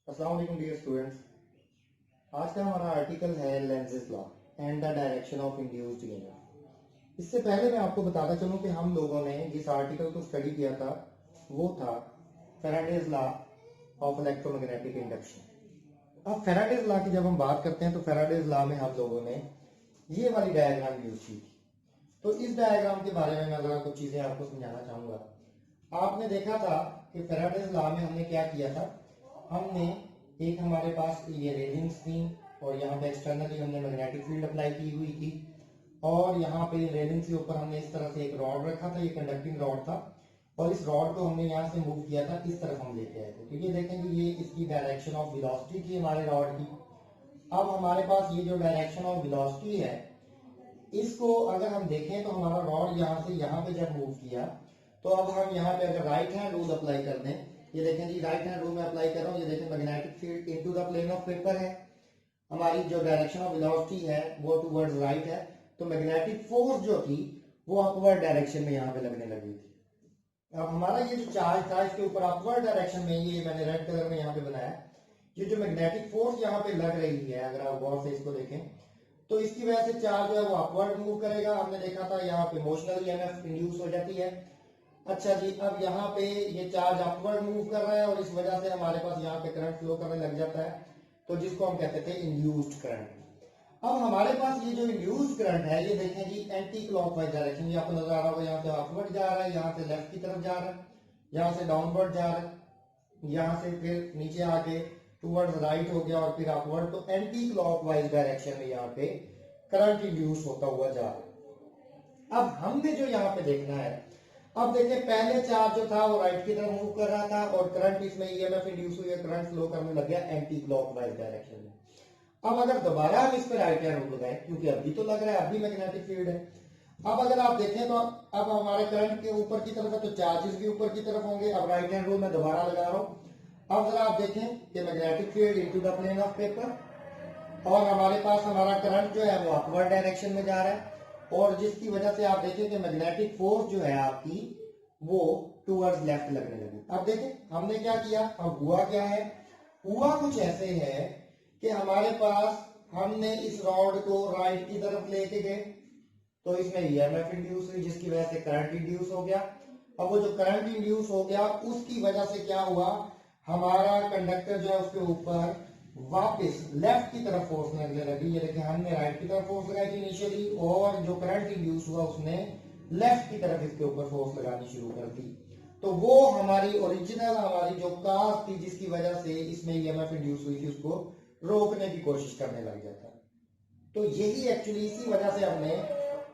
अस्सलाम वालेकुम dear students. आज का हमारा आर्टिकल है lenses law and the direction of induced EMF. इससे पहले मैं आपको बताता चलूं कि हम लोगों ने जिस आर्टिकल को स्टडी किया था वो था Faraday's law of electromagnetic induction. अब फैराडेज लॉ की जब हम बात करते हैं तो फैराडेज लॉ में हम लोगों ने ये वाली डायग्राम यूज की थी। तो इस डायग्राम के बारे में मैं जरा कुछ चीजें आपको समझाना चाहूंगा। आपने देखा था कि फैराडेज लॉ में हमने क्या किया था, हमने एक हमारे पास ये रेलिंग्स थी और यहाँ पे एक्सटर्नली हमने मैग्नेटिक फील्ड अप्लाई की हुई थी और यहाँ पे रेलिंग्स के ऊपर हमने इस तरह से एक रॉड रखा था, ये कंडक्टिंग रॉड था और इस रॉड को हमने यहाँ से मूव किया था, इस तरफ हम लेके आए थे। तो ये देखेंगे ये इसकी डायरेक्शन ऑफ वेलोसिटी थी हमारे रॉड की। अब हमारे पास ये जो डायरेक्शन ऑफ वेलोसिटी है इसको अगर हम देखें तो हमारा रॉड यहाँ से यहाँ पे जब मूव किया तो अब हम यहाँ पे अगर राइट हैंड रूल अप्लाई कर दें, ये देखें जी राइट हैंड रूल में अप्लाई कर रहा हूँ, ये देखें magnetic field into the plane of paper है, हमारी जो डायरेक्शन ऑफ वेलोसिटी है वो टुवर्ड्स राइट है, तो मैग्नेटिक फोर्स जो थी वो अपवर्ड डायरेक्शन में यहाँ पे लगने लगी थी। अब हमारा ये जो चार्ज था इसके ऊपर अपवर्ड डायरेक्शन में, ये मैंने रेड कलर में यहाँ पे बनाया, ये जो मैग्नेटिक फोर्स यहाँ पे लग रही है अगर आप गौर से इसको देखें तो इसकी वजह से चार्ज जो है वो अपवर्ड मूव करेगा। हमने देखा था यहाँ पे मोशनल ईएमएफ इंड्यूस हो जाती है। अच्छा जी, अब यहाँ पे ये चार्ज अपवर्ड मूव कर रहा है और इस वजह से हमारे पास यहाँ पे करंट फ्लो करने लग जाता है, तो जिसको हम कहते थे इंड्यूस्ड करंट। अब हमारे पास ये जो इंड्यूस्ड करंट है ये देखें जी एंटी क्लॉकवाइज डायरेक्शन, ये आपको नजर आ रहा होगा, यहाँ से अपवर्ड जा रहा है, यहाँ से लेफ्ट की तरफ जा रहा है, यहाँ से डाउनवर्ड जा रहा है, यहाँ से फिर नीचे आके टुवर्ड्स राइट हो गया और फिर अपवर्ड, तो एंटी क्लॉकवाइज डायरेक्शन में यहाँ पे करंट इंड्यूस होता हुआ जा रहा है। अब हमने जो यहाँ पे देखना है, अब देखिए पहले चार्ज जो था वो राइट की तरफ मूव कर रहा था और करंट इसमें ईएमएफ इंड्यूस हुई, करंट फ्लो करने लग गया एंटी क्लॉकवाइज डायरेक्शन में। अब अगर दोबारा हम इस पे राइट हैंड रूल लगाएं, क्योंकि अभी तो लग रहा है अभी मैग्नेटिक फील्ड है, अब अगर आप देखें तो अब हमारे करंट के ऊपर की तरफ है तो चार्जेस भी ऊपर की तरफ होंगे। अब राइट हैंड रूल में दोबारा लगा रहा हूं, अब जरा आप देखें कि magnetic field into the plane of paper और हमारे पास हमारा करंट जो है वो अपवर्ड डायरेक्शन में जा रहा है और जिसकी वजह से आप देखें कि मैग्नेटिक फोर्स जो है आपकी वो टुवर्ड्स लेफ्ट लगने लगी। अब देखें हमने क्या किया, अब हुआ क्या है, हुआ कुछ ऐसे है कि हमारे पास हमने इस रॉड को राइट की तरफ लेके गए तो इसमें ईएमएफ इंड्यूस हुई जिसकी वजह से करंट इंड्यूस हो गया। अब वो जो करंट इंड्यूस हो गया उसकी वजह से क्या हुआ, हमारा कंडक्टर जो है उसके ऊपर वापस लेफ्ट की तरफ फोर्स लगने लगी। ये देखिए हमने राइट की तरफ फोर्स लगाई थी इनिशियली और जो करंट इंड्यूस हुआ उसने लेफ्ट की तरफ इसके ऊपर फोर्स लगानी शुरू कर दी, तो वो हमारी ओरिजिनल हमारी जो काज थी जिसकी वजह से इसमें ईएमएफ इंड्यूस हुई थी उसको रोकने की कोशिश करने लग जाता है। तो यही एक्चुअली इसी वजह से हमने,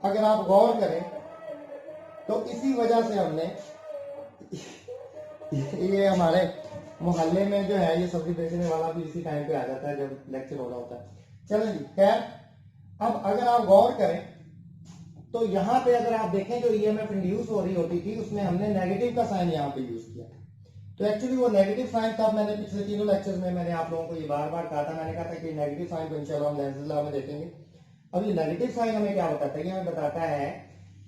अगर आप गौर करें तो इसी वजह से हमने ये हमारे मोहल्ले में जो है ये सब्जी बेचने वाला भी इसी टाइम पे आ जाता है जब लेक्चर हो रहा होता है। चलो जी खैर, अब अगर आप गौर करें तो यहाँ पे अगर आप देखें जो ईएमएफ इंड्यूस हो रही होती थी उसमें हमने नेगेटिव का साइन यहाँ पे यूज किया। तो एक्चुअली वो नेगेटिव साइन तब मैंने पिछले तीनों लेक्चर्स में मैंने आप लोगों को ये बार बार कहा था, मैंने कहा था कि नेगेटिव साइन को इंशाल्लाह हम लेंसेज लॉ में देखेंगे। अब ये नेगेटिव साइन हमें क्या बताता है, ये हमें बताता है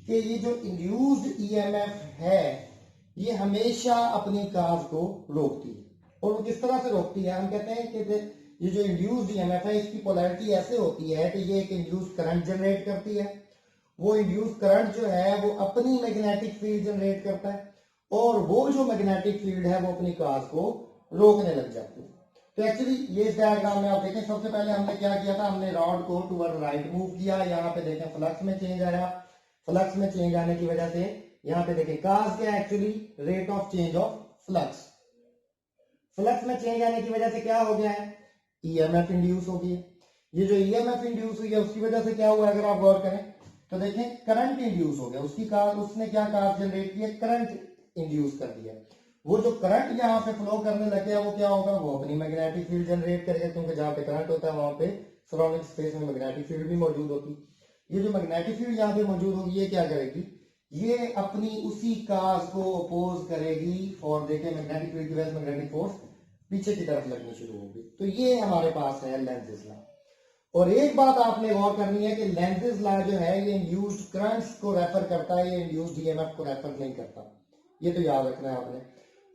कि ये जो इंड्यूस्ड ईएमएफ है ये हमेशा अपनी काज को रोकती है। और वो किस तरह से रोकती है, हम कहते हैं कि ये जो इंड्यूस्ड ईएमएफ है इसकी पोलैरिटी ऐसे होती है कि ये एक इंड्यूस्ड करंट जनरेट करती है, वो इंड्यूस्ड करंट जो है वो अपनी मैग्नेटिक फील्ड जनरेट करता है और वो जो मैग्नेटिक फील्ड है वो अपनी काज को रोकने लग जाती है। तो एक्चुअली ये इस डायग्राम में आप देखें सबसे पहले हमने क्या किया था, हमने रॉड को टुवर्ड राइट मूव किया, यहाँ पे देखें फ्लक्स में चेंज आया, फ्लक्स में चेंज आने की वजह से यहाँ पे देखें काज क्या है, actually rate of change of flux. Flux में चेंज आने की वजह से क्या हो गया है, ईएमएफ इंड्यूस हो गई। ये जो ईएमएफ इंड्यूस हुई है उसकी वजह से क्या हुआ, अगर आप गौर करें तो देखें करंट इंड्यूस हो गया, उसकी कार उसने क्या कार जनरेट किया, करंट इंड्यूस कर दिया। वो जो करंट यहाँ पे फ्लो करने लग गया वो क्या होगा, वो अपनी मैग्नेटिक फील्ड जनरेट करेगा, क्योंकि जहाँ पे करंट होता है वहां पे सराउंडिंग स्पेस में मैग्नेटिक फील्ड भी मौजूद होती। ये जो मैग्नेटिक फील्ड यहाँ पे मौजूद होगी ये क्या करेगी, ये अपनी उसी काज को अपोज करेगी और देखें मैग्नेटिक फील्ड की वजह से मैग्नेटिक फोर्स पीछे की तरफ लगनी शुरू होगी। तो ये हमारे पास है लेंसेज लॉ। और एक बात आपने गौर करनी है कि लेंसेज लॉ जो है ये इंड्यूस्ड करंट्स को रेफर करता है, ये इंड्यूस्ड ईएमएफ को रेफर नहीं करता, ये तो याद रखना है आपने।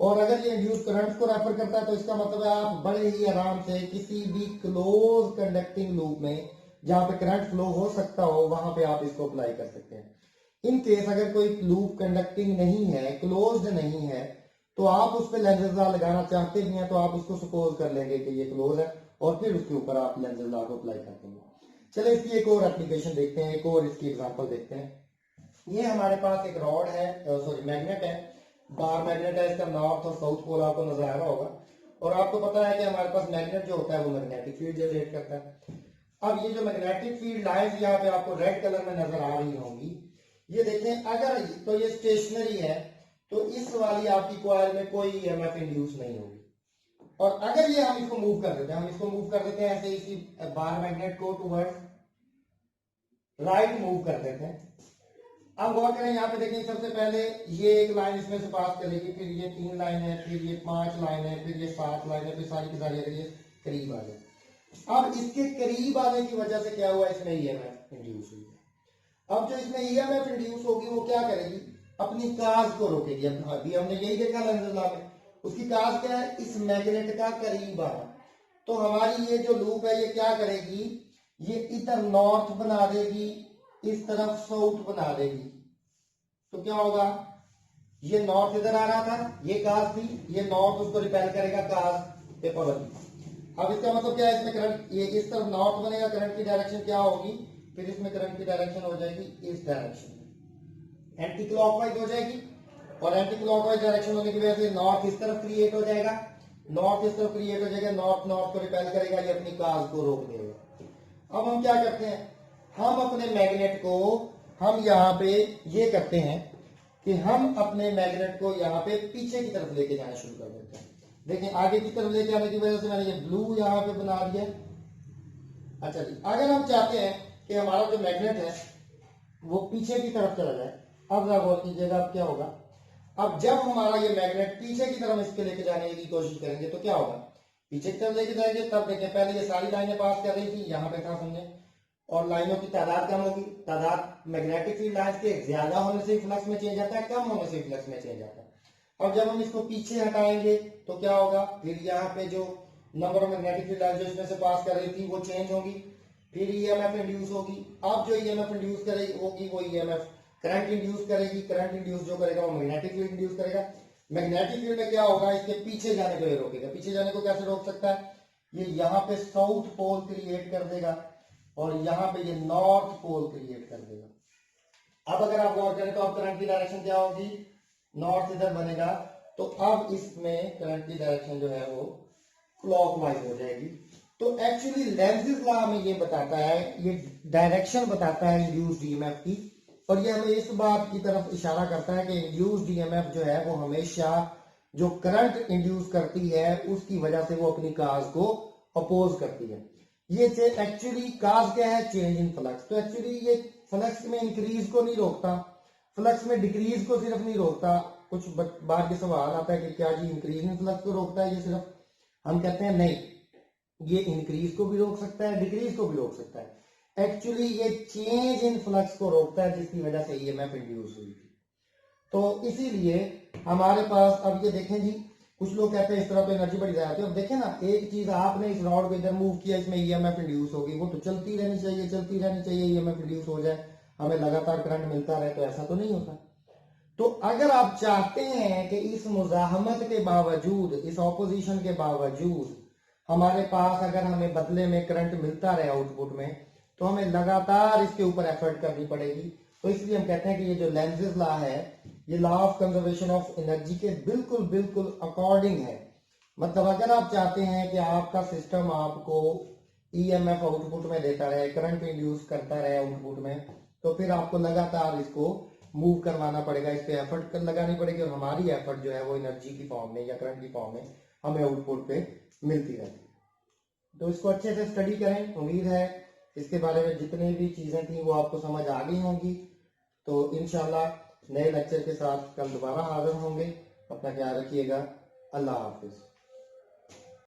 और अगर ये इंड्यूस करंट को रेफर करता है तो इसका मतलब है आप बड़े ही आराम से किसी भी क्लोज कंडक्टिंग लूप में जहां पे करंट फ्लो हो सकता हो वहां पे आप इसको अप्लाई कर सकते हैं। इन केस अगर कोई लूप कंडक्टिंग नहीं है, क्लोज्ड नहीं है, तो आप उस पर लेंजेस लॉ लगाना चाहते भी हैं तो आप उसको सपोज कर लेंगे कि ये क्लोज है और फिर उसके ऊपर आप लेंजेस लॉ को अप्लाई कर देंगे। चलिए इसकी एक और एप्लीकेशन देखते हैं, एक और इसकी एग्जांपल देखते हैं। ये हमारे पास एक रॉड है, सॉरी मैग्नेट है, बार मैग्नेट है, इसका नॉर्थ और साउथ पोल आपको नजर आ रहा होगा। और आपको पता है कि हमारे पास मैग्नेट जो होता है वो मैग्नेटिक फील्ड जनरेट करता है। अब ये जो मैग्नेटिक फील्ड लाइंस यहाँ पे आपको रेड कलर में नजर आ रही होंगी, ये देखें, अगर तो ये स्टेशनरी है तो इस वाली आपकी कॉइल में कोई ईएमएफ इंड्यूस नहीं होगी। और अगर ये हम इसको मूव कर देते हैं, हम इसको मूव कर देते हैं ऐसे इसी बार मैग्नेट को टुवर्ड्स राइट मूव कर देते हैं। अब गौर करें, यहाँ पे देखिए सबसे पहले ये एक लाइन इसमें से पास करेगी, फिर ये 3 लाइन है, फिर ये 5 लाइन है, फिर ये 7 लाइन है, फिर सारी की सारी अगर ये करीब आ जाए। अब इसके करीब आने की वजह से क्या हुआ, इसमें ईएमएफ इंड्यूस हुई। अब जो इसमें ईएमएफ इंड्यूस होगी वो क्या करेगी, अपनी काज को रोकेगी। अभी हमने यही देखा लेंजेस लॉ में, उसकी काज क्या है, इस मैग्नेट का करीब आना। तो हमारी ये जो लूप है ये क्या करेगी, ये इधर नॉर्थ बना देगी, इस तरफ साउथ बना देगी। तो क्या होगा, ये नॉर्थ इधर आ रहा था, ये काज थी, ये नॉर्थ उसको रिपेल करेगा काज पे पाबंदी। अब इसका मतलब क्या है, इसमें करंट ये इस तरफ नॉर्थ बनेगा, करंट की डायरेक्शन क्या होगी, फिर इसमें करंट की डायरेक्शन हो जाएगी इस डायरेक्शन में, एंटी क्लॉकवाइज हो जाएगी। और एंटी क्लॉकवाइज डायरेक्शन होने की वजह से नॉर्थ इस तरफ क्रिएट हो जाएगा, नॉर्थ इस तरफ क्रिएट हो जाएगा, नॉर्थ नॉर्थ को रिपेल करेगा, ये अपनी काज को रोक देगा। अब हम क्या करते हैं, हम अपने मैग्नेट को हम यहाँ पे ये करते हैं कि हम अपने मैग्नेट को यहाँ पे पीछे की तरफ लेके जाना शुरू कर देते हैं। देखिए आगे की तरफ लेके आने की वजह से मैंने ये ब्लू यहाँ पे बना दिया। अच्छा जी, अगर हम चाहते हैं कि हमारा जो मैग्नेट है वो पीछे की तरफ चला जाए, अब जरा गौर कीजिएगा अब क्या होगा। अब जब हमारा ये मैग्नेट पीछे की तरफ इसके लेके जाने की कोशिश करेंगे तो क्या होगा, पीछे की तरफ लेके जाएंगे, तब देखिए पहले ये सारी लाइनें पास कर रही थी, यहाँ पे था समझे, और लाइनों की तादाद कम होगी। तादाद मैग्नेटिक फील्ड लाइंस के ज्यादा होने से फ्लक्स में चेंज आता है, कम होने से फ्लक्स में चेंज आता है। अब जब हम इसको पीछे हटाएंगे तो क्या होगा, फिर यहाँ पे जो number of magnetic field lines जो इसमें से पास कर रही थी वो चेंज होगी, फिर ईएमएफ इंड्यूस होगी। अब जो ईएमएफ इंड्यूस करेगी होगी वो ईएमएफ करंट इंड्यूस करेगी, करंट इंड्यूस जो करेगा वो मैग्नेटिक फील्ड इंड्यूस करेगा। मैग्नेटिक फील्ड में क्या होगा, इसके पीछे जाने को ये रोकेगा। पीछे जाने को कैसे रोक सकता है, ये यहाँ पे साउथ पोल क्रिएट कर देगा और यहाँ पे ये नॉर्थ पोल क्रिएट कर देगा। अब अगर आप गौर करें तो अब करंट की डायरेक्शन क्या होगी, नॉर्थ इधर बनेगा, तो अब इसमें करंट की डायरेक्शन जो है वो क्लॉकवाइज हो जाएगी। तो एक्चुअली लेंजेस लॉ हमें ये बताता है, ये डायरेक्शन बताता है इंड्यूस्ड ईएमएफ की, और ये हमें इस बात की तरफ इशारा करता है कि इंड्यूस्ड ईएमएफ जो है वो हमेशा जो करंट इंड्यूस करती है उसकी वजह से वो अपनी काज को अपोज करती है। ये एक्चुअली काज क्या है, चेंज इन फ्लक्स। तो एक्चुअली ये फ्लक्स में इंक्रीज को नहीं रोकता, फ्लक्स में डिक्रीज को सिर्फ नहीं रोकता। कुछ बार के सवाल आता है कि क्या जी इंक्रीज इन फ्लक्स को रोकता है, ये सिर्फ, हम कहते हैं नहीं, ये इंक्रीज को भी रोक सकता है, डिक्रीज को भी रोक सकता है। एक्चुअली ये चेंज इन फ्लक्स को रोकता है जिसकी वजह से ईएमएफ इंड्यूस हुई थी। तो इसीलिए हमारे पास अब ये देखें जी, कुछ लोग कहते हैं इस तरह तो एनर्जी बढ़ी जाती है। अब देखें ना, एक चीज आपने इस रॉड को इधर मूव किया, इसमें ईएमएफ इंड्यूस होगी, वो तो चलती रहनी चाहिए, चलती रहनी चाहिए, ईएमएफ इंड्यूस हो जाए, हमें लगातार करंट मिलता रहे, तो ऐसा तो नहीं होता। तो अगर आप चाहते हैं कि इस मुजाहमत के बावजूद, इस ऑपोजिशन के बावजूद हमारे पास अगर हमें बदले में करंट मिलता रहे आउटपुट में, तो हमें लगातार इसके ऊपर एफर्ट करनी पड़ेगी। तो इसलिए हम कहते हैं कि ये जो लेंजेस लॉ है, ये law of conservation of energy के बिल्कुल बिल्कुल अकॉर्डिंग है। मतलब अगर आप चाहते हैं कि आपका सिस्टम आपको ईएमएफ आउटपुट में देता रहे, करंट इंड्यूस करता रहे आउटपुट में, तो फिर आपको लगातार इसको मूव करवाना पड़ेगा, इस पे एफर्ट लगानी पड़ेगी, और हमारी एफर्ट जो है वो एनर्जी की फॉर्म में या करंट की फॉर्म में हमें आउटपुट पे मिलती रहती है। तो इसको अच्छे से स्टडी करें। उम्मीद है इसके बारे में जितनी भी चीजें थी वो आपको समझ आ गई होंगी। तो इंशाल्लाह नए लेक्चर के साथ कल दोबारा हाजिर होंगे। अपना ख्याल रखिएगा। अल्लाह हाफिज।